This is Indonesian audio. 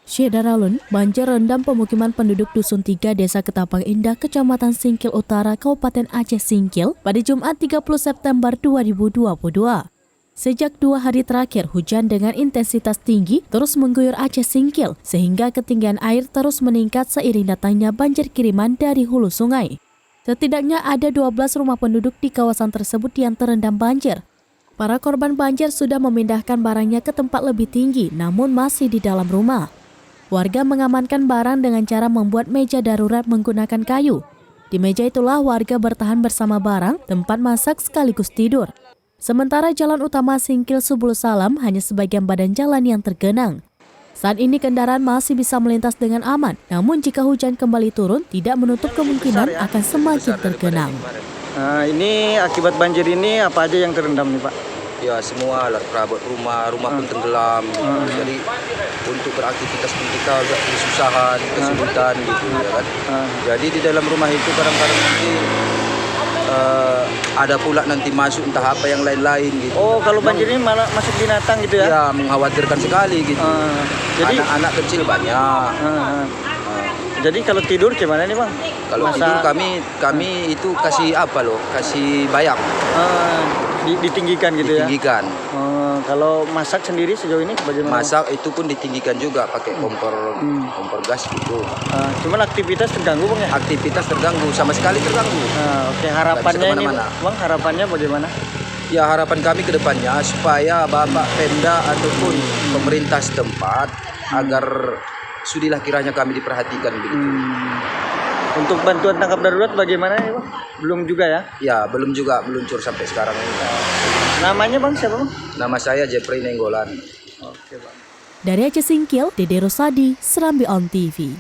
Syedaralun, banjir rendam pemukiman penduduk Dusun 3 Desa Ketapang Indah, Kecamatan Singkil Utara, Kabupaten Aceh Singkil pada Jumat 30 September 2022. Sejak 2 hari terakhir, hujan dengan intensitas tinggi terus mengguyur Aceh Singkil sehingga ketinggian air terus meningkat seiring datangnya banjir kiriman dari hulu sungai. Setidaknya ada 12 rumah penduduk di kawasan tersebut yang terendam banjir. Para korban banjir sudah memindahkan barangnya ke tempat lebih tinggi namun masih di dalam rumah. Warga mengamankan barang dengan cara membuat meja darurat menggunakan kayu. Di meja itulah warga bertahan bersama barang, tempat masak sekaligus tidur. Sementara jalan utama Singkil Subul Salam hanya sebagian badan jalan yang tergenang. Saat ini kendaraan masih bisa melintas dengan aman, namun jika hujan kembali turun, tidak menutup kemungkinan akan semakin tergenang. Ini akibat banjir ini apa aja yang terendam nih Pak? Ya semua alat perabot rumah pun tenggelam. Jadi untuk beraktivitas pun kita agak kesusahan, kesulitan gitu ya kan. Jadi di dalam rumah itu kadang-kadang nanti ada pula nanti masuk entah apa yang lain-lain gitu. Oh, kalau banjir ini malah masuk binatang gitu ya? Ya, mengkhawatirkan sekali gitu. Jadi anak-anak kecil banyak. Jadi kalau tidur gimana nih Bang? Kalau tidur kami itu kasih apa loh? Kasih bayam. Ditinggikan gitu ya? Ditinggikan. Kalau masak sendiri sejauh ini bagaimana? Masak itu pun ditinggikan juga pakai kompor gas gitu. Cuman aktivitas terganggu Bang ya? Aktivitas terganggu, sama sekali terganggu. Oke, harapannya ini Bang, harapannya bagaimana? Ya harapan kami ke depannya supaya Bapak Pemda ataupun pemerintah setempat agar sudilah kiranya kami diperhatikan begitu. Untuk bantuan tangkap darurat bagaimana ya Bang? Belum juga ya? Ya belum juga meluncur sampai sekarang ini. Namanya Bang siapa Bang? Nama saya Jeffrey Nenggolan. Oke Bang. Dari Aceh Singkil, Dede Rosadi, Serambi On TV.